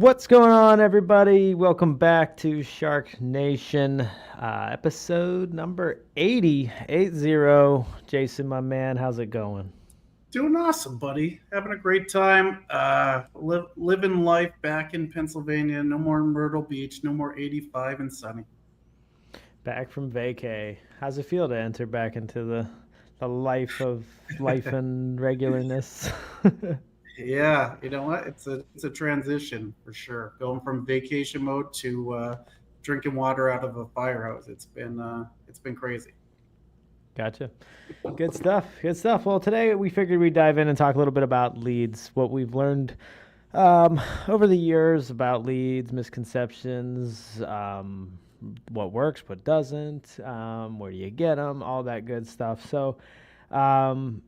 What's going on, everybody? Welcome back to Shark Nation, episode number 80. Jason, my man, how's it going? Doing awesome, buddy. Having a great time. Living life back in Pennsylvania. No more Myrtle Beach. No more 85 and sunny. Back from vacay. How's it feel to enter back into the life of life and regularness? Yeah, you know what? It's a transition for sure. Going from vacation mode to drinking water out of a fire hose. It's been crazy. Gotcha. Good stuff. Good stuff. Well, today we figured we'd dive in and talk a little bit about leads, what we've learned over the years about leads, misconceptions, what works, what doesn't, where do you get them, all that good stuff. Um,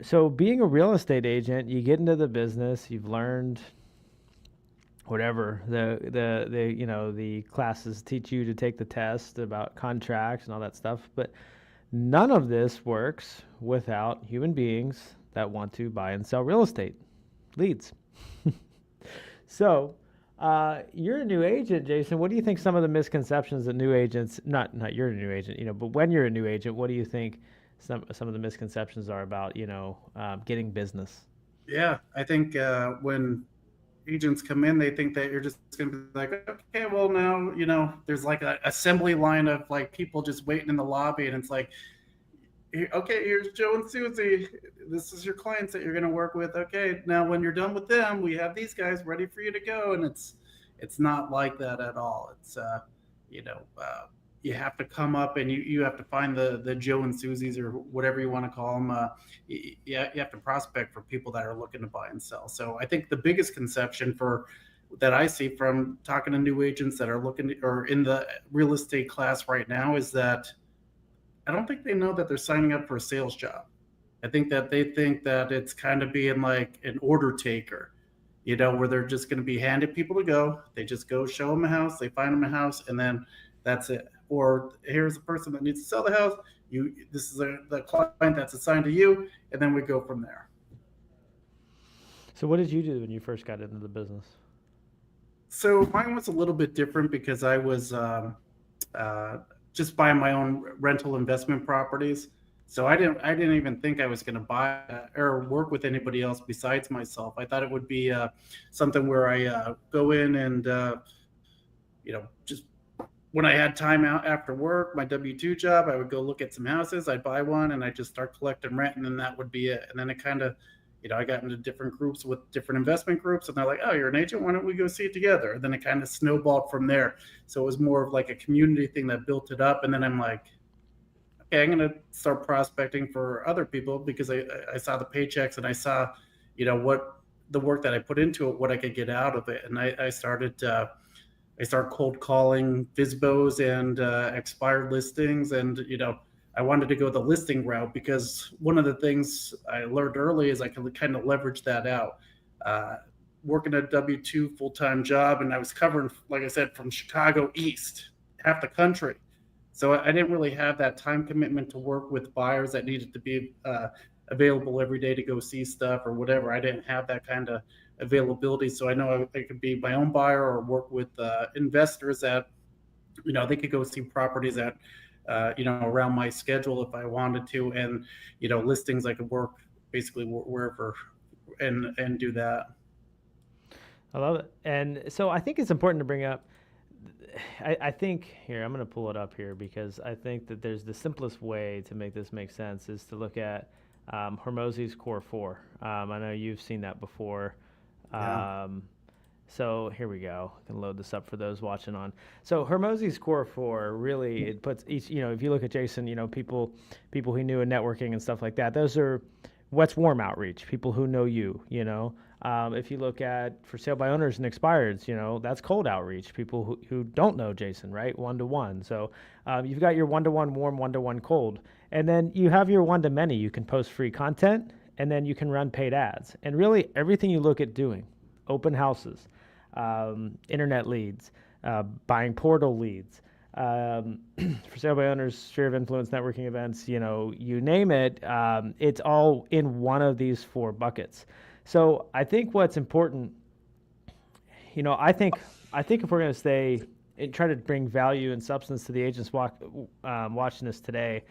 so being a real estate agent, you get into the business, you've learned whatever the classes teach you to take the test about contracts and all that stuff, but none of this works without human beings that want to buy and sell real estate leads. So, you're a new agent, Jason. What do you think some of the misconceptions that new agents, not you're a new agent, but when you're a new agent, what do you think some of the misconceptions are about, getting business? Yeah, I think when agents come in, they think that you're just going to be like, okay, well now there's like a assembly line of like people just waiting in the lobby, and it's like, okay, here's Joe and Susie. This is your clients that you're going to work with. Okay, now when you're done with them, we have these guys ready for you to go, and it's not like that at all. It's you know, you have to come up and you have to find the Joe and Susies or whatever you want to call them. You have to prospect for people that are looking to buy and sell. So I think the biggest conception for that I see from talking to new agents that are looking to, or in the real estate class right now is that I don't think they know that they're signing up for a sales job. I think that they think that it's kind of being like an order taker, where they're just going to be handed people to go. They just go show them a house, they find them a house, and then that's it. Or here's a person that needs to sell the house. This is the client that's assigned to you, and then we go from there. So, what did you do when you first got into the business? So mine was a little bit different because I was uh, just buying my own rental investment properties. So I didn't even think I was going to buy or work with anybody else besides myself. I thought it would be something where I go in and just when I had time out after work, my W-2 job, I would go look at some houses. I'd buy one and I'd just start collecting rent, and then that would be it. And then it kind of, I got into different groups with different investment groups, and they're like, "Oh, you're an agent. Why don't we go see it together?" And then it kind of snowballed from there. So it was more of like a community thing that built it up. And then I'm like, okay, I'm going to start prospecting for other people because I saw the paychecks and I saw, what the work that I put into it, what I could get out of it. And I started cold calling FISBOs and expired listings. And, I wanted to go the listing route because one of the things I learned early is I could kind of leverage that out. Uh, Working a W-2 full-time job, and I was covering, like I said, from Chicago East, half the country. So I didn't really have that time commitment to work with buyers that needed to be available every day to go see stuff or whatever. I didn't have that kind of availability. So I know I could be my own buyer or work with investors that, they could go see properties that, around my schedule if I wanted to. And, listings I could work basically wherever and do that. I love it. And so I think it's important to bring up. I think here I'm going to pull it up here because I think that there's the simplest way to make this make sense is to look at Hormozy's Core Four. I know you've seen that before. Yeah. Um, so here we go. I can load this up for those watching on. So Hormozy's Core Four really it puts each. If you look at Jason, people he knew in networking and stuff like that. Those are what's warm outreach. People who know you. If you look at for sale by owners and expireds, that's cold outreach. People who don't know Jason, right? One to one. So you've got your one to one warm, one to one cold, and then you have your one to many. You can post free content, and then you can run paid ads. And really, everything you look at doing, open houses, internet leads, buying portal leads, for sale by owners, sphere of influence, networking events, you name it, it's all in one of these four buckets. So I think what's important I think if we're going to stay and try to bring value and substance to the agents watching this today,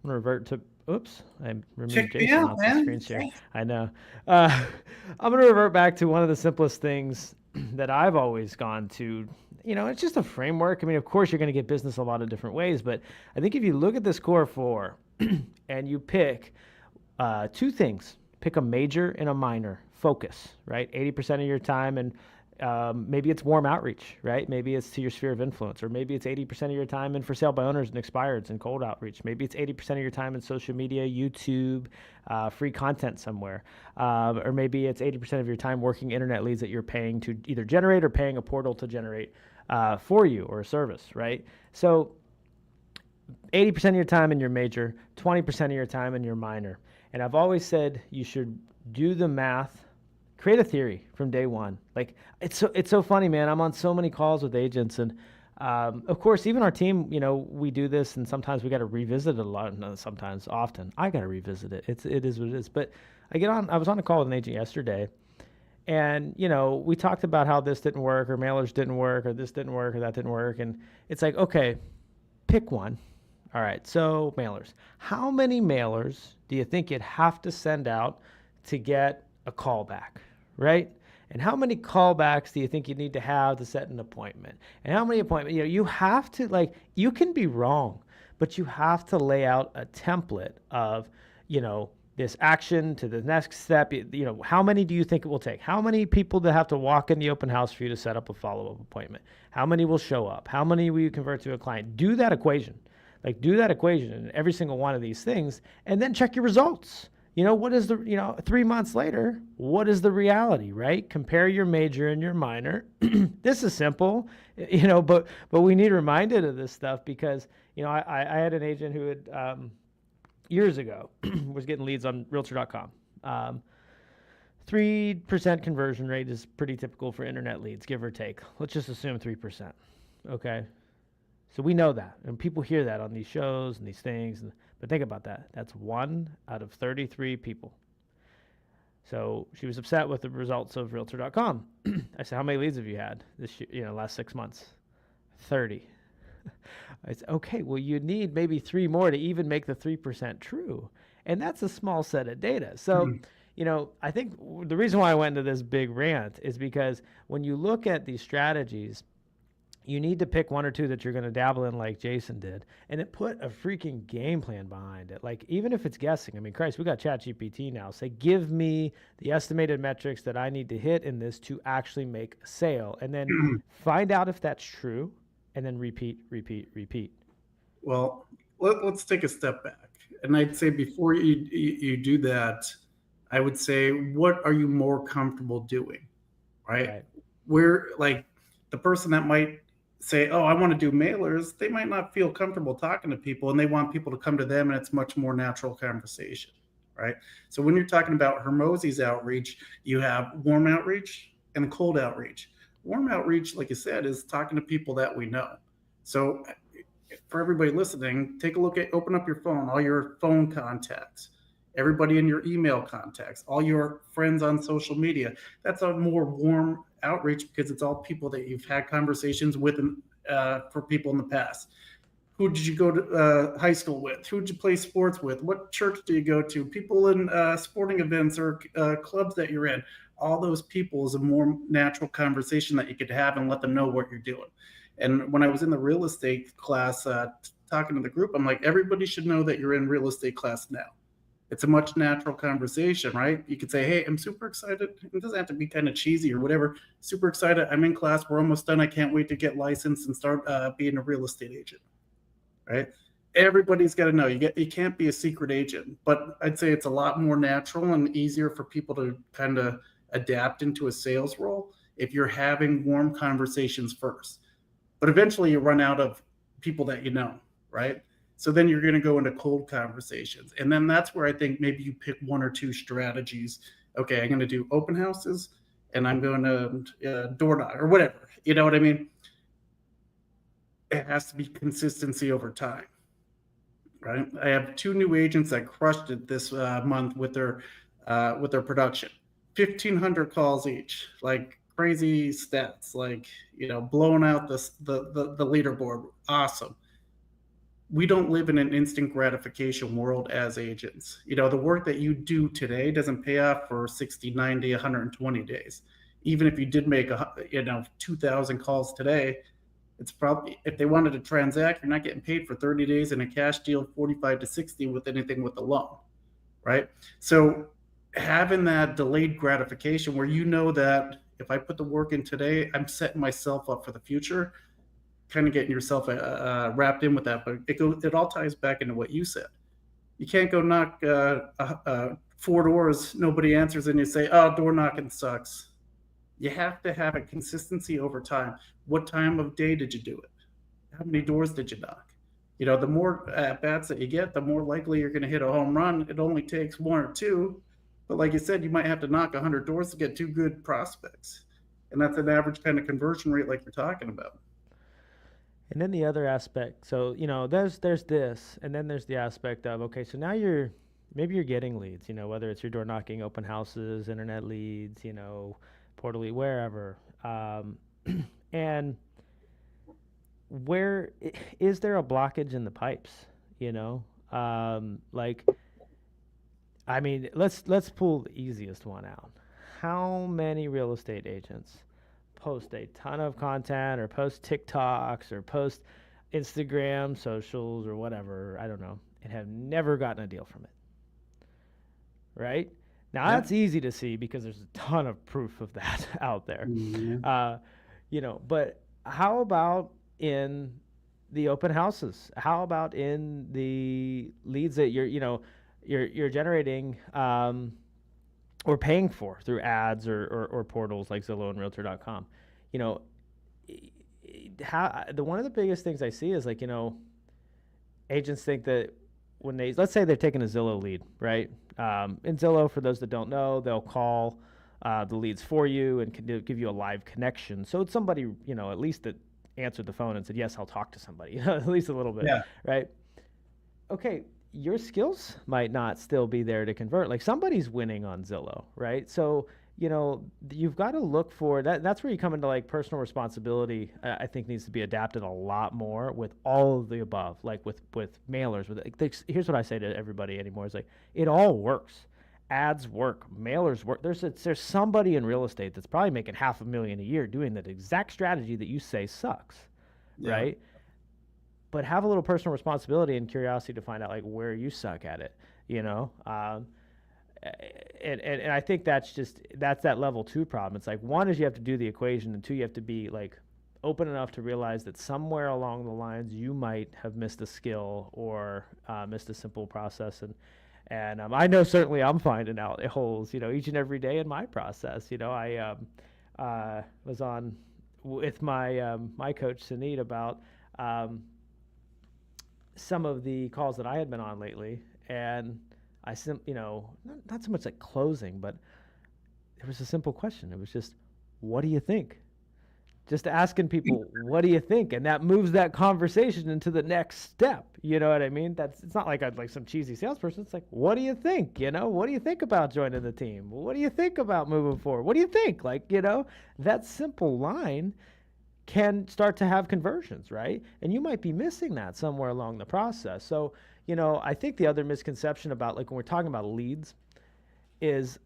I'm going to revert to. Oops, I removed Check me Jason out, off the man. screen share. I know. I'm going to revert back to one of the simplest things that I've always gone to. It's just a framework. I mean, of course, you're going to get business a lot of different ways, but I think if you look at this core four and you pick two things, pick a major and a minor focus, right? 80% of your time, and maybe it's warm outreach, right? Maybe it's to your sphere of influence, or maybe it's 80% of your time in for sale by owners and expireds and cold outreach. Maybe it's 80% of your time in social media, YouTube, free content somewhere, or maybe it's 80% of your time working internet leads that you're paying to either generate or paying a portal to generate for you, or a service, right? So 80% of your time in your major, 20% of your time in your minor. And I've always said you should do the math, create a theory from day one. Like, it's so funny, man. I'm on so many calls with agents, and of course, even our team, we do this, and sometimes we got to revisit it a lot. No, sometimes, often, I got to revisit it. It is what it is. But I was on a call with an agent yesterday, and we talked about how this didn't work, or mailers didn't work, or this didn't work, or that didn't work, and it's like, okay, pick one. All right, so mailers. How many mailers do you think you'd have to send out to get a callback, right? And how many callbacks do you think you need to have to set an appointment? And how many appointments? You have to, you can be wrong, but you have to lay out a template of, this action to the next step. How many do you think it will take? How many people that have to walk in the open house for you to set up a follow-up appointment? How many will show up? How many will you convert to a client? Do that equation. Do that equation in every single one of these things, and then check your results. What is 3 months later, what is the reality, right? Compare your major and your minor. This is simple, but we need reminded of this stuff because, I had an agent who had, years ago, was getting leads on realtor.com. 3% conversion rate is pretty typical for internet leads, give or take. Let's just assume 3%. Okay. So we know that, and people hear that on these shows and these things. But think about that. That's 1 out of 33 people. So she was upset with the results of Realtor.com. I said, "How many leads have you had this year, last 6 months?" 30. I said, "Okay, well, you need maybe 3 more to even make the 3% true, and that's a small set of data." So. I think the reason why I went into this big rant is because when you look at these strategies, you need to pick 1 or 2 that you're going to dabble in like Jason did, and then put a freaking game plan behind it. Like, even if it's guessing, I mean, Christ, we got ChatGPT now. Say, give me the estimated metrics that I need to hit in this to actually make a sale, and then find out if that's true, and then repeat. Well, let's take a step back. And I'd say before you do that, I would say, what are you more comfortable doing? Right? We're like the person that might say, "Oh, I want to do mailers," they might not feel comfortable talking to people, and they want people to come to them, and it's much more natural conversation, right? So when you're talking about Hermosi's outreach, you have warm outreach and cold outreach. Warm outreach, like you said, is talking to people that we know. So for everybody listening, take a look open up your phone, all your phone contacts, everybody in your email contacts, all your friends on social media. That's a more warm outreach because it's all people that you've had conversations with for people in the past. Who did you go to high school with? Who did you play sports with? What church do you go to? People in sporting events or clubs that you're in. All those people is a more natural conversation that you could have and let them know what you're doing. And when I was in the real estate class talking to the group, I'm like, everybody should know that you're in real estate class now. It's a much natural conversation, right? You could say, "Hey, I'm super excited." It doesn't have to be kind of cheesy or whatever. Super excited. I'm in class. We're almost done. I can't wait to get licensed and start being a real estate agent, right? Everybody's got to know. You can't be a secret agent, but I'd say it's a lot more natural and easier for people to kind of adapt into a sales role if you're having warm conversations first. But eventually you run out of people that you know, right? So then you're going to go into cold conversations. And then that's where I think maybe you pick 1 or 2 strategies. Okay, I'm going to do open houses and I'm going to door knock or whatever. You know what I mean? It has to be consistency over time, right? I have 2 new agents that crushed it this month with their production. 1,500 calls each. Like, crazy stats, like blowing out the leaderboard. Awesome. We don't live in an instant gratification world as agents. The work that you do today doesn't pay off for 60, 90, 120 days. Even if you did make 2,000 calls today, it's probably, if they wanted to transact, you're not getting paid for 30 days in a cash deal, 45 to 60 with anything with a loan, right? So having that delayed gratification where that if I put the work in today, I'm setting myself up for the future, kind of getting yourself wrapped in with that. But it all ties back into what you said. You can't go knock 4 doors, nobody answers, and you say, "Oh, door knocking sucks." You have to have a consistency over time. What time of day did you do it? How many doors did you knock? The more at bats that you get, the more likely you're going to hit a home run. It only takes one or two, but like you said, you might have to knock 100 doors to get two good prospects, and that's an average kind of conversion rate, like you're talking about. And then the other aspect, so there's this, and then there's the aspect of, okay, so now maybe you're getting leads, whether it's your door knocking, open houses, internet leads, portal lead, wherever, and where is there a blockage in the pipes? Like, I mean, let's pull the easiest one out. How many real estate agents post a ton of content, or post TikToks, or post Instagram, socials, or whatever, I don't know, and have never gotten a deal from it? Right? Now, that's easy to see because there's a ton of proof of that out there. But how about in the open houses? How about in the leads that you're generating or paying for through ads or portals like Zillow and Realtor.com? One of the biggest things I see is, like, agents think that when let's say they're taking a Zillow lead, right? In Zillow, for those that don't know, they'll call the leads for you and can give you a live connection. So it's somebody, at least that answered the phone and said, yes, I'll talk to somebody, at least a little bit, right? Okay, your skills might not still be there to convert. Like, somebody's winning on Zillow, right? So, you've got to look for that. That's where you come into, like, personal responsibility. I think needs to be adapted a lot more with all of the above, like with mailers. Here's what I say to everybody anymore: is like, it all works. Ads work, mailers work. There's somebody in real estate that's probably making $500,000 a year doing that exact strategy that you say sucks, right? But have a little personal responsibility and curiosity to find out, like, where you suck at it, and I think that's that level 2 problem. It's like, one is you have to do the equation, and 2, you have to be, like, open enough to realize that somewhere along the lines you might have missed a skill or missed a simple process. And I know certainly I'm finding out holes, each and every day in my process. I was on with my my coach Sunit about some of the calls that I had been on lately, and not so much like closing, but it was a simple question. It was just, what do you think? Just asking people, what do you think? And that moves that conversation into the next step. You know what I mean? It's not like I'm like some cheesy salesperson. It's like, what do you think? What do you think about joining the team? What do you think about moving forward? What do you think? Like, that simple line can start to have conversions, right? And you might be missing that somewhere along the process. So, I think the other misconception about, like, when we're talking about leads is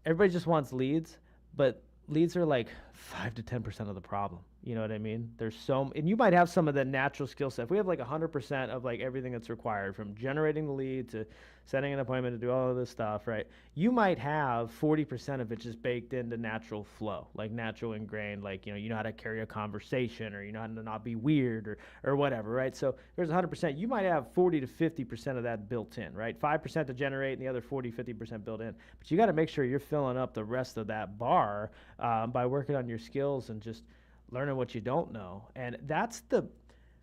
everybody just wants leads, but leads are like 5 to 10% of the problem. You know what I mean? And you might have some of the natural skill set. If we have like 100% of like everything that's required, from generating the lead to setting an appointment to do all of this stuff, right? You might have 40% of it just baked into natural flow, like natural ingrained, like, you know how to carry a conversation, or you know how to not be weird or whatever, right? So there's 100%. You might have 40 to 50% of that built in, right? 5% to generate and the other 40, 50% built in. But you got to make sure you're filling up the rest of that bar by working on your skills and just learning what you don't know. And that's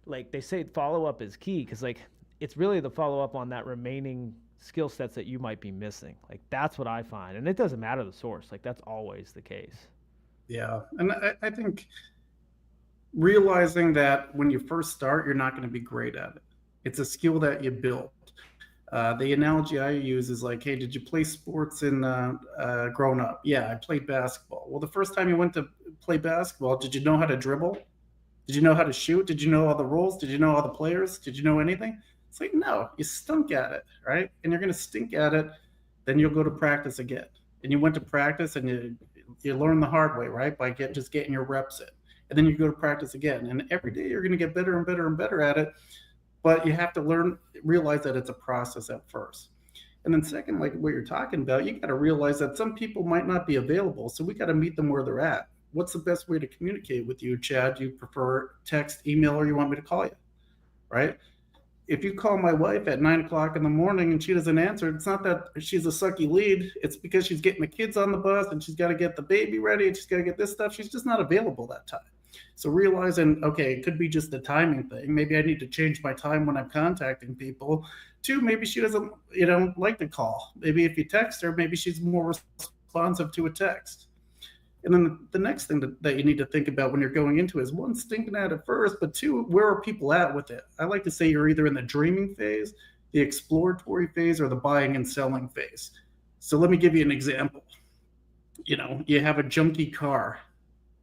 like they say, follow-up is key, because like it's really the follow-up on that remaining skill sets that you might be missing. Like, that's what I find. And it doesn't matter the source. Like, that's always the case. Yeah. And I think realizing that when you first start, you're not going to be great at it. It's a skill that you build. The analogy I use is like, hey, did you play sports in growing up? Yeah, I played basketball. Well, the first time you went to play basketball, did you know how to dribble? Did you know how to shoot? Did you know all the rules? Did you know all the players? Did you know anything? It's like, no, you stunk at it, right? And you're going to stink at it. Then you'll go to practice again. And you went to practice and you learn the hard way, right? By just getting your reps in. And then you go to practice again. And every day you're going to get better and better and better at it. But you have to realize that it's a process at first. And then second, like what you're talking about, you got to realize that some people might not be available. So we got to meet them where they're at. What's the best way to communicate with you, Chad? Do you prefer text, email, or you want me to call you? Right? If you call my wife at 9 o'clock in the morning and she doesn't answer, it's not that she's a sucky lead. It's because she's getting the kids on the bus and she's got to get the baby ready and she's got to get this stuff. She's just not available that time. So realizing, okay, it could be just a timing thing. Maybe I need to change my time when I'm contacting people. Two, maybe she doesn't, like to call. Maybe if you text her, maybe she's more responsive to a text. And then the next thing that you need to think about when you're going into it is one, stinking at it first, but two, where are people at with it? I like to say you're either in the dreaming phase, the exploratory phase, or the buying and selling phase. So let me give you an example. You have a junky car.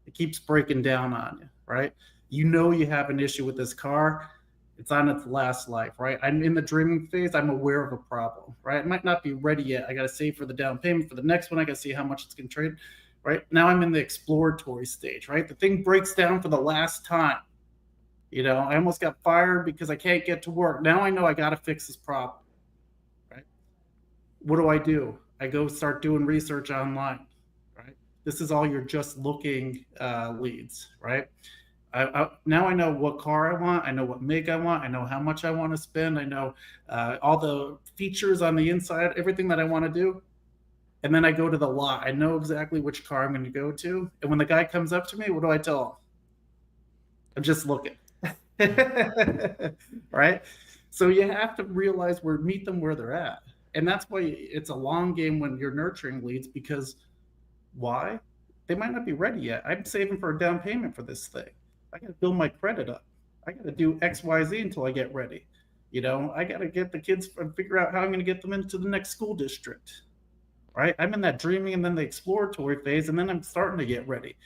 It keeps breaking down on you, right? You have an issue with this car. It's on its last life, right? I'm in the dreaming phase. I'm aware of a problem, right? It might not be ready yet. I got to save for the down payment for the next one. I got to see how much it's going to trade. Right now I'm in the exploratory stage, right? The thing breaks down for the last time. I almost got fired because I can't get to work. Now I know I got to fix this problem, right? What do? I go start doing research online, right? This is all your just looking leads, right? Now I know what car I want. I know what make I want. I know how much I want to spend. I know all the features on the inside, everything that I want to do. And then I go to the lot. I know exactly which car I'm going to go to. And when the guy comes up to me, what do I tell him? I'm just looking. Right? So you have to realize meet them where they're at. And that's why it's a long game when you're nurturing leads, because why? They might not be ready yet. I'm saving for a down payment for this thing. I got to build my credit up. I got to do X, Y, Z until I get ready. I got to get the kids and figure out how I'm going to get them into the next school district. Right? I'm in that dreaming and then the exploratory phase, and then I'm starting to get ready.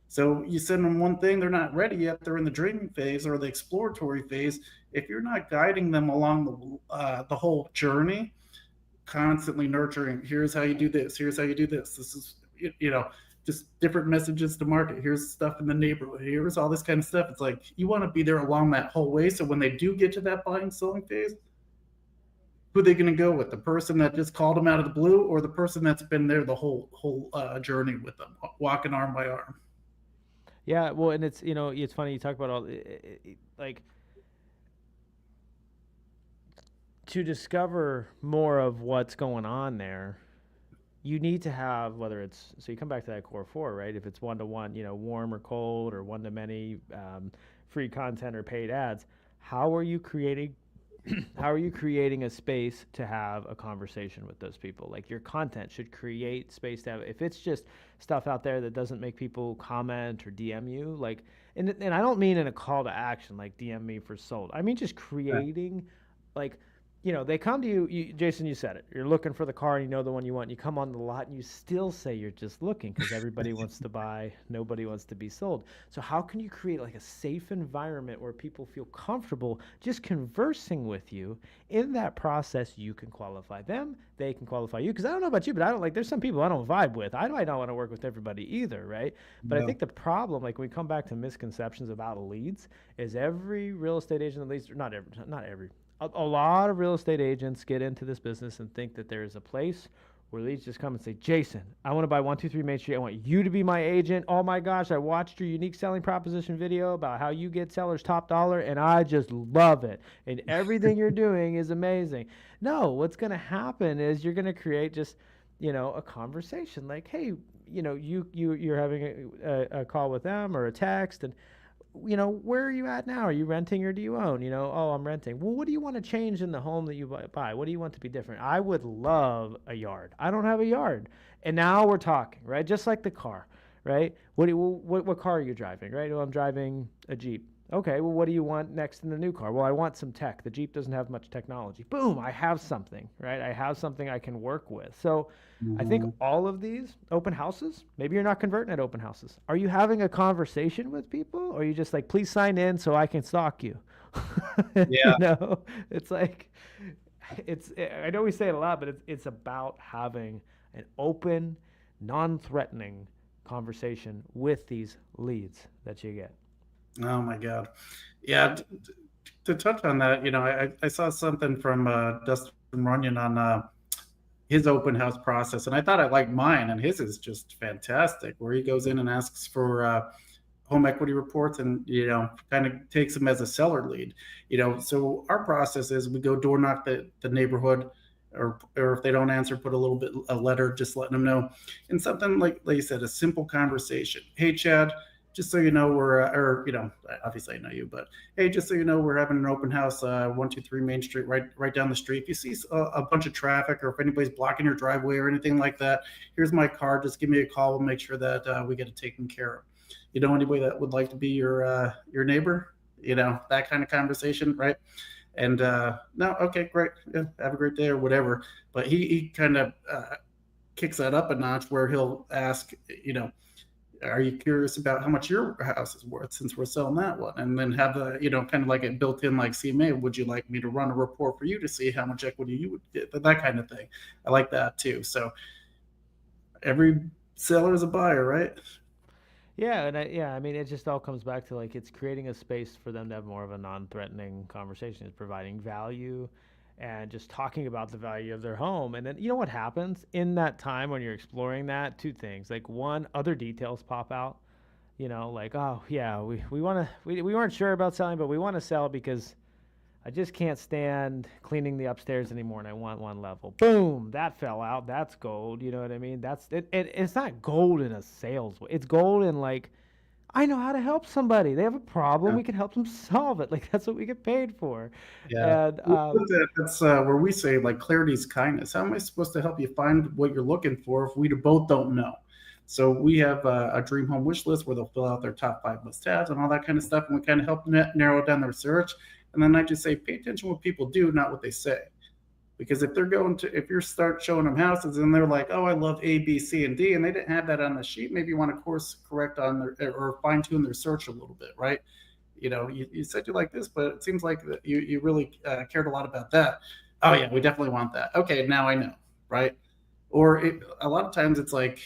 So you send them one thing, they're not ready yet. They're in the dreaming phase or the exploratory phase. If you're not guiding them along the whole journey, constantly nurturing, here's how you do this, here's how you do this. This is, just different messages to market. Here's stuff in the neighborhood. Here's all this kind of stuff. It's like you want to be there along that whole way. So when they do get to that buying selling phase, who are they going to go with? The person that just called them out of the blue, or the person that's been there the whole journey with them, walking arm by arm? Yeah, well, and it's funny you talk about all like to discover more of what's going on there. You need to have, whether it's, so you come back to that core four, right? If it's one to one, warm or cold, or one to many, free content or paid ads. How are you creating a space to have a conversation with those people? Like, your content should create space to have, if it's just stuff out there that doesn't make people comment or DM you, like, and I don't mean in a call to action, like DM me for sold. I mean, just creating, like, they come to you, Jason, you said it. You're looking for the car and you know the one you want. And you come on the lot and you still say you're just looking because everybody wants to buy. Nobody wants to be sold. So how can you create like a safe environment where people feel comfortable just conversing with you? In that process, you can qualify them. They can qualify you. Because I don't know about you, but there's some people I don't vibe with. I might not want to work with everybody either, right? But I think the problem, like when we come back to misconceptions about leads, is every real estate agent, at least, not every, a lot of real estate agents get into this business and think that there is a place where leads just come and say, Jason, I want to buy 123 Main Street. I want you to be my agent. Oh my gosh, I watched your unique selling proposition video about how you get sellers top dollar, and I just love it. And everything you're doing is amazing. No, what's going to happen is you're going to create just, a conversation like, hey, you're having a call with them or a text, and where are you at now? Are you renting or do you own? Oh, I'm renting. Well, what do you want to change in the home that you buy? What do you want to be different? I would love a yard. I don't have a yard. And now we're talking, right? Just like the car, right? What car are you driving, right? Well, I'm driving a Jeep. Okay, well, what do you want next in the new car? Well, I want some tech. The Jeep doesn't have much technology. Boom, I have something, right? I have something I can work with. So I think Mhm. all of these open houses, maybe you're not converting at open houses. Are you having a conversation with people? Or are you just like, please sign in so I can stalk you? Yeah. It's like, I know we say it a lot, but it's about having an open, non threatening conversation with these leads that you get. Oh my God. Yeah. To touch on that, I saw something from Dustin Runyon on his open house process, and I thought I liked mine, and his is just fantastic, where he goes in and asks for home equity reports, and kind of takes them as a seller lead. So our process is we go door knock the neighborhood, or if they don't answer, put a letter just letting them know, and something like you said, a simple conversation. Hey, Chad, just so you know, we're or obviously I know you, but hey, just so you know, we're having an open house, 123 Main Street, right down the street. If you see a bunch of traffic, or if anybody's blocking your driveway or anything like that, here's my card. Just give me a call. We'll make sure that we get it taken care of. Anybody that would like to be your neighbor? That kind of conversation, right? And no, okay, great, yeah, have a great day or whatever. But he kind of kicks that up a notch, where he'll ask, are you curious about how much your house is worth, since we're selling that one? And then have a, kind of like a built in, like, CMA, would you like me to run a report for you to see how much equity you would get? That kind of thing. I like that too. So every seller is a buyer, right? Yeah, I mean, it just all comes back to like it's creating a space for them to have more of a non-threatening conversation. It's providing value and just talking about the value of their home. And then you know what happens in that time when you're exploring that? Two things. Like one, other details pop out. Like, oh yeah, we want to we weren't sure about selling, but we want to sell because I just can't stand cleaning the upstairs anymore, and I want one level. Boom, that fell out. That's gold. You know what I mean? That's it. It's not gold in a sales way. It's gold in like I know how to help somebody. They have a problem. Yeah. We can help them solve it. Like that's what we get paid for. Yeah. And That's where we say, like, clarity is kindness. How am I supposed to help you find what you're looking for if we both don't know? So we have a dream home wish list where they'll fill out their top 5 must-haves and all that kind of stuff, and we kind of help narrow down their search. And then I just say, pay attention to what people do, not what they say. Because if you start showing them houses and they're like, oh, I love A, B, C, and D, and they didn't have that on the sheet, maybe you want to course correct on their, or fine tune their search a little bit, right? You said you like this, but it seems like that you really cared a lot about that. Oh yeah, we definitely want that. Okay, now I know, right? Or a lot of times it's like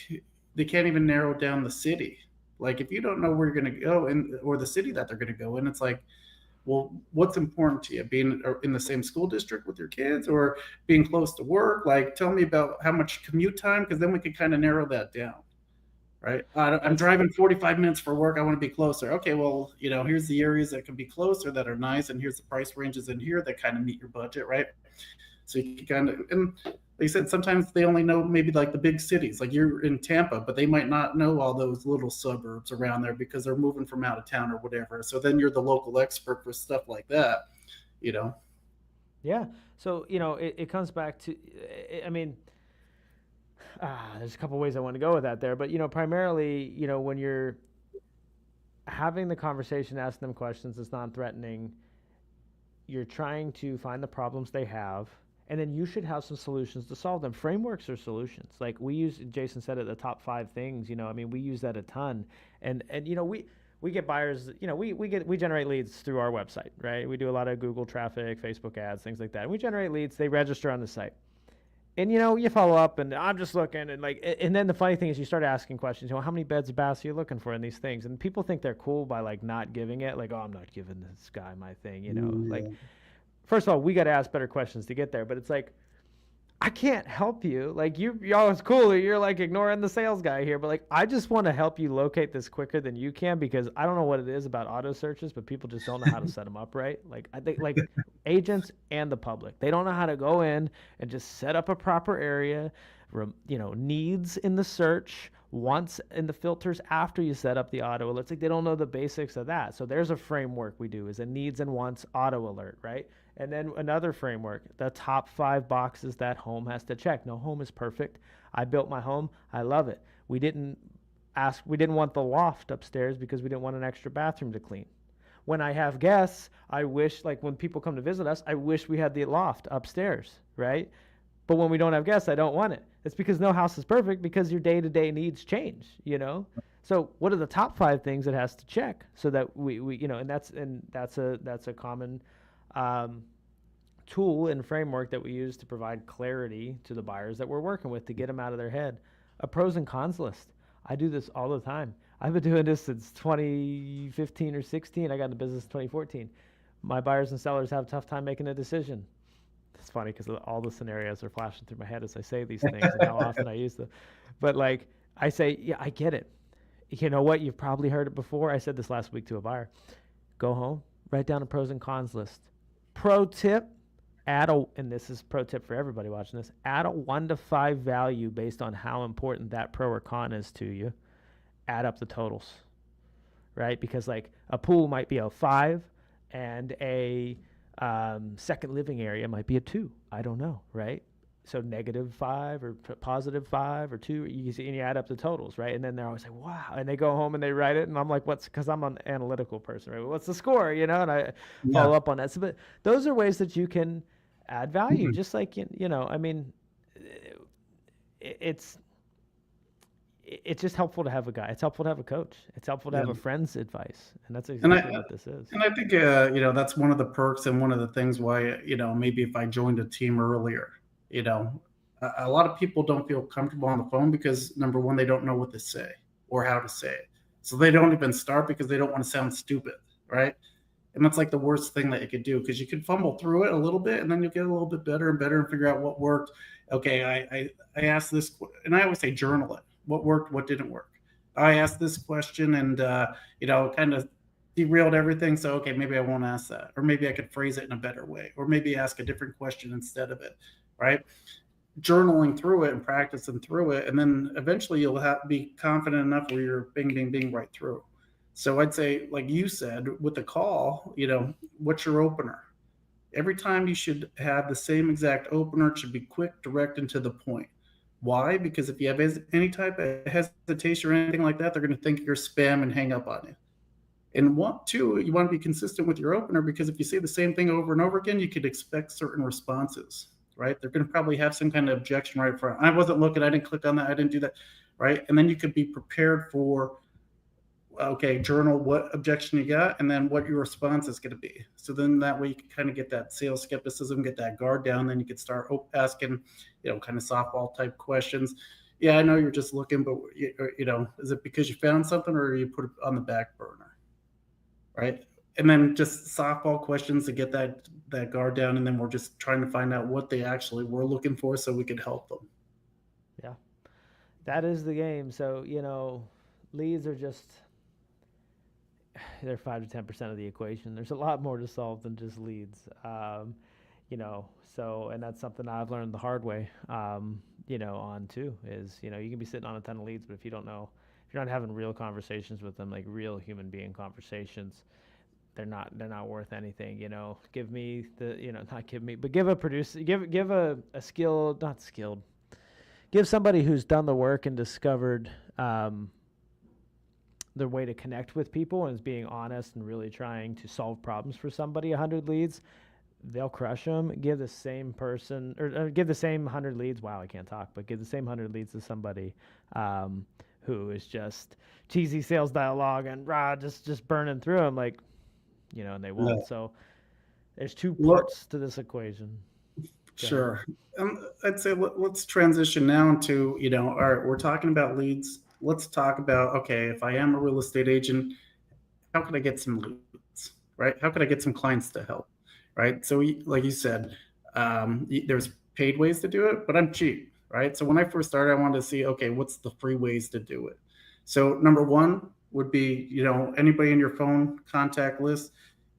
they can't even narrow down the city. Like, if you don't know where you're going to go or the city that they're going to go in, it's like, well, what's important to you? Being in the same school district with your kids, or being close to work? Like, tell me about how much commute time, because then we can kind of narrow that down, right? I'm that's driving 45 minutes for work. I want to be closer. Okay, well, here's the areas that can be closer that are nice, and here's the price ranges in here that kind of meet your budget, right? So you can kind of, and like you said, sometimes they only know maybe like the big cities, like you're in Tampa, but they might not know all those little suburbs around there because they're moving from out of town or whatever. So then you're the local expert for stuff like that, you know? yeah. So it comes back to. I mean, there's a couple ways I want to go with that there, but primarily, when you're having the conversation, asking them questions, it's non-threatening. You're trying to find the problems they have, and then you should have some solutions to solve them. Frameworks are solutions. Like we use, Jason said it, the top 5 things. I mean, we use that a ton, and we get buyers. We generate leads through our website, right? We do a lot of Google traffic, Facebook ads, things like that. And we generate leads. They register on the site. And you follow up, and I'm just looking, and and then the funny thing is, you start asking questions. How many beds of baths are you looking for in these things? And people think they're cool by like not giving it, like, oh, I'm not giving this guy my thing. Like, Yeah. first of all, we got to ask better questions to get there. But it's like, I can't help you. Like y'all, it's cool. You're like ignoring the sales guy here, but like I just want to help you locate this quicker than you can, because I don't know what it is about auto searches, but people just don't know how to set them up right. Like I think like agents and the public, they don't know how to go in and just set up a proper area, needs in the search, wants in the filters after you set up the auto alert. It's like they don't know the basics of that. So there's a framework we do, is a needs and wants auto alert, right? And then another framework, the top 5 boxes that home has to check. No home is perfect. I built my home. I love it. We didn't want the loft upstairs because we didn't want an extra bathroom to clean. When I have guests, I wish, like when people come to visit us, I wish we had the loft upstairs, right? But when we don't have guests, I don't want it. It's because no house is perfect, because your day to day needs change, you know? So what are the top 5 things it has to check so that we you know, and that's a common um, tool and framework that we use to provide clarity to the buyers that we're working with to get them out of their head. A pros and cons list. I do this all the time. I've been doing this since 2015 or 16. I got into business in 2014. My buyers and sellers have a tough time making a decision. It's funny because all the scenarios are flashing through my head as I say these things and how often I use them. But like I say, yeah, I get it. You know what? You've probably heard it before. I said this last week to a buyer. Go home, write down a pros and cons list. Pro tip, and this is pro tip for everybody watching this, add a 1 to 5 value based on how important that pro or con is to you. Add up the totals, right? Because like a pool might be a 5 and a second living area might be a 2. I don't know, right? So -5 or +5 or 2, you see, and you add up the totals, right? And then they're always like, wow. And they go home and they write it. And I'm like, because I'm an analytical person, right? What's the score, you know? And I Yeah. follow up on that. So, but those are ways that you can add value, Mhm. just like, you know, I mean, it's, it's just helpful to have a guy. It's helpful to have a coach. It's helpful to Yeah. have a friend's advice. And that's And exactly I what this is. and I think that's one of the perks and one of the things why maybe if I joined a team earlier, a lot of people don't feel comfortable on the phone because number one they don't know what to say or how to say it, so they don't even start because they don't want to sound stupid, right? And that's like the worst thing that you could do because you could fumble through it a little bit and then you'll get a little bit better and better and figure out what worked. Okay, I asked this, and I always say journal it. What worked, what didn't work. I asked this question and kind of derailed everything. So okay, maybe I won't ask that, or maybe I could phrase it in a better way, or maybe ask a different question instead of it. Right? Journaling through it and practicing through it, and then eventually you'll be confident enough where you're bing, bing, bing right through. So I'd say, like you said, with the call, what's your opener? Every time you should have the same exact opener. It should be quick, direct, and to the point. Why? Because if you have any type of hesitation or anything like that, they're going to think you're spam and hang up on you. And you want to be consistent with your opener because if you say the same thing over and over again, you could expect certain responses, right? They're going to probably have some kind of objection right front. I wasn't looking, I didn't click on that, I didn't do that, right? And then you could be prepared for, okay, journal what objection you got and then what your response is going to be. So then that way you can kind of get that sales skepticism, get that guard down. Then you could start asking, kind of softball type questions. Yeah, I know you're just looking, but is it because you found something or you put it on the back burner? Right? And then just softball questions to get that guard down, and then we're just trying to find out what they actually were looking for, so we could help them. Yeah. That is the game. So, you know, leads are just, they're 5 to 10% of the equation. There's a lot more to solve than just leads. You know, so, and that's something I've learned the hard way, on too, is, you can be sitting on a ton of leads, but if you don't know, if you're not having real conversations with them, like real human being conversations, they're not worth anything. Give me not give me, but give a producer, give a skilled, not skilled, give somebody who's done the work and discovered the way to connect with people and is being honest and really trying to solve problems for somebody 100 leads. They'll crush them. Give the same person, or give the same 100 leads. Wow, I can't talk, but give the same 100 leads to somebody who is just cheesy sales dialogue and just burning through them, like, and they Yeah. won't. So there's two Look, parts to this equation. Go ahead. sure. I'd say let's transition now into, all right, we're talking about leads. Let's talk about, okay, if I am a real estate agent, how can I get some leads, right? How can I get some clients to help, right? So, like you said, there's paid ways to do it, but I'm cheap, right? So when I first started, I wanted to see, okay, what's the free ways to do it? So number one would be, anybody in your phone contact list,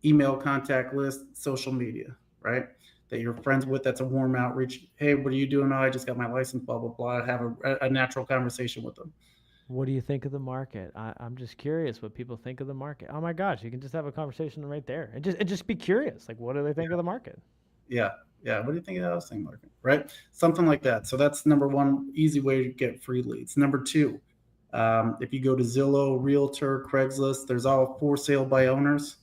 email contact list, social media, right? That you're friends with, that's a warm outreach. Hey, what are you doing? Oh, I just got my license, blah, blah, blah. Have a natural conversation with them. What do you think of the market? I'm just curious what people think of the market. Oh my gosh, you can just have a conversation right there and just be curious. Like, what do they think of the market? Yeah. Yeah. What do you think of the housing market? Right. Something like that. So that's number one, easy way to get free leads. Number two, if you go to Zillow, Realtor, Craigslist, there's all for sale by owners.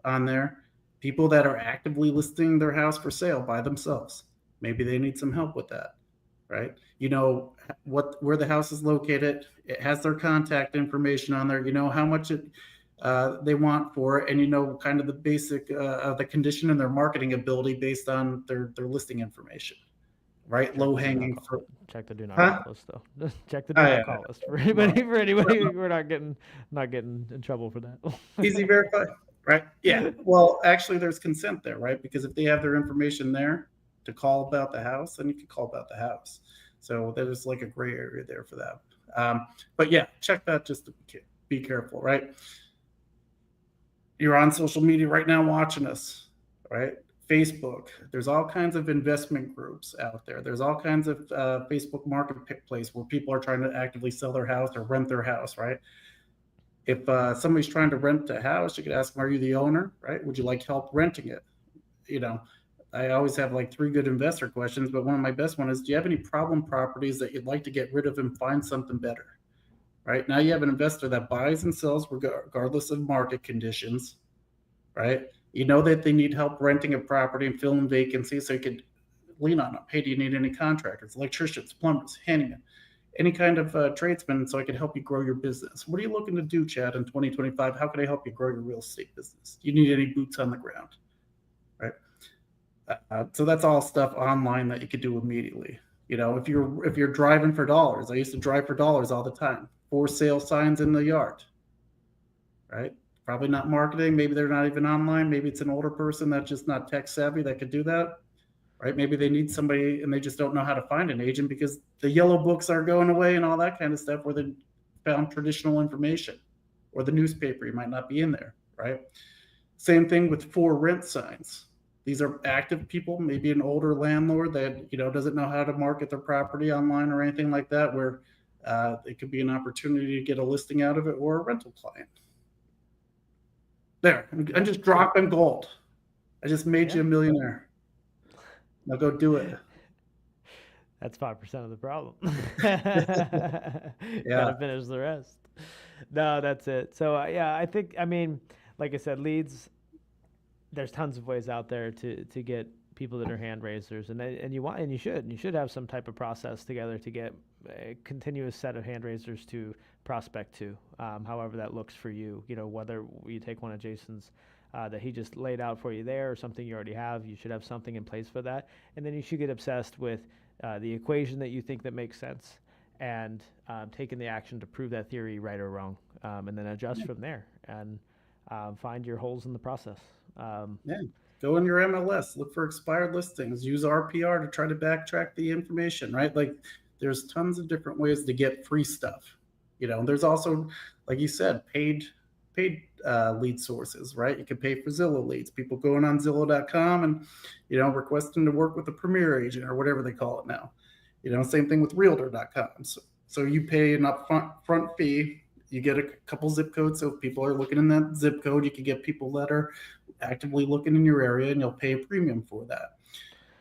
on there, people that are actively listing their house for sale by themselves. Maybe they need some help with that, right? You know where the house is located. It has their contact information on there. You know how much they want for it, and you know kind of the basic of the condition and their marketing ability based on their listing information, right? Check Low the do not hanging call. fruit. Check the do not Huh? call list though. Check the Oh, do not yeah. call list for anybody. For anybody, we're not getting in trouble for Easy that. verify, right? Yeah. Well, actually, there's consent there, right? Because if they have their information there to call about the house, then you can call about the house. So there's like a gray area there for that. But yeah, check that just to be careful, right? You're on social media right now watching us, right? Facebook. There's all kinds of investment groups out there. There's all kinds of Facebook marketplace where people are trying to actively sell their house or rent their house, right? If somebody's trying to rent a house, you could ask them, "Are you the owner? Right? Would you like help renting it?" You know, I always have like three good investor questions, but one of my best one is, "Do you have any problem properties that you'd like to get rid of and find something better?" Right now, you have an investor that buys and sells regardless of market conditions. Right? You know that they need help renting a property and filling vacancies, so you could lean on them. Hey, do you need any contractors, electricians, plumbers, handymen, any kind of tradesman, so I can help you grow your business? What are you looking to do, Chad, in 2025? How can I help you grow your real estate business? Do you need any boots on the ground? Right. So that's all stuff online that you could do immediately. You know, if you're driving for dollars, I used to drive for dollars all the time. For sale signs in the yard. Right. Probably not marketing. Maybe they're not even online. Maybe it's an older person that's just not tech savvy that could do that. Right? Maybe they need somebody and they just don't know how to find an agent because the yellow books are going away and all that kind of stuff where they found traditional information, or the newspaper, you might not be in there, right? Same thing with for rent signs. These are active people, maybe an older landlord that doesn't know how to market their property online or anything like that, where it could be an opportunity to get a listing out of it, or a rental client. There, I'm just dropping gold. I just made you a millionaire. Now go do it. That's 5% of the problem. Yeah. Gotta finish the rest. No, that's it. So yeah, I mean, like I said, leads. There's tons of ways out there to get people that are hand raisers, and you should have some type of process together to get a continuous set of hand raisers to prospect to, however that looks for you. Whether you take one of Jason's that he just laid out for you there, or something you already have, you should have something in place for that, and then you should get obsessed with the equation that you think that makes sense, and taking the action to prove that theory right or wrong, and then adjust from there, and find your holes in the process. Yeah. Go in your MLS, look for expired listings, use RPR to try to backtrack the information, right? Like there's tons of different ways to get free stuff. There's also, like you said, paid lead sources, right? You can pay for Zillow leads. People going on Zillow.com and requesting to work with a premier agent or whatever they call it now. Same thing with Realtor.com. So you pay an upfront fee. You get a couple zip codes. So if people are looking in that zip code, you can get people that are actively looking in your area, and you'll pay a premium for that.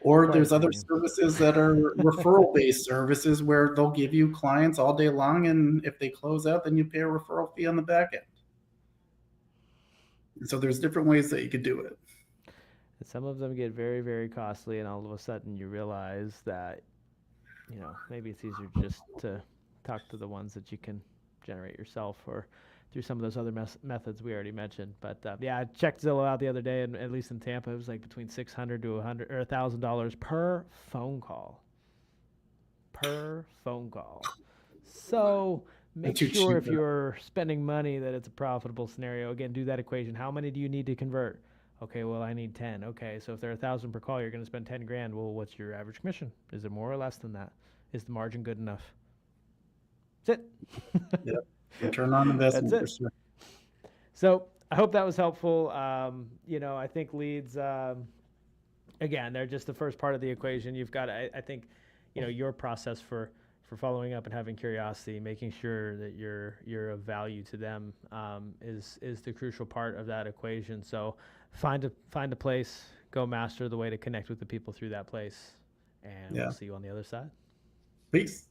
Or Quite a there's other premium. services that are referral-based services where they'll give you clients all day long, and if they close out, then you pay a referral fee on the back end. So there's different ways that you could do it. And some of them get very, very costly, and all of a sudden you realize that, maybe it's easier just to talk to the ones that you can generate yourself, or through some of those other methods we already mentioned. But yeah, I checked Zillow out the other day, and at least in Tampa, it was like between $600 to $100 or $1,000 per phone call. Per phone call. So make Too sure cheap. if you're spending money that it's a profitable scenario. Again, do that equation. How many do you need to convert? Okay, well, I need 10. Okay, so if they're 1,000 per call, you're going to spend 10 grand. Well, what's your average commission? Is it more or less than that? Is the margin good enough? That's it. Yep. Return on That's investment for it. sure. So I hope that was helpful. I think leads, again, they're just the first part of the equation. You've got, I think, your process for following up and having curiosity, making sure that you're of value to them, is the crucial part of that equation. So find a place, go master the way to connect with the people through that place, and Yeah. we'll see you on the other side. Peace.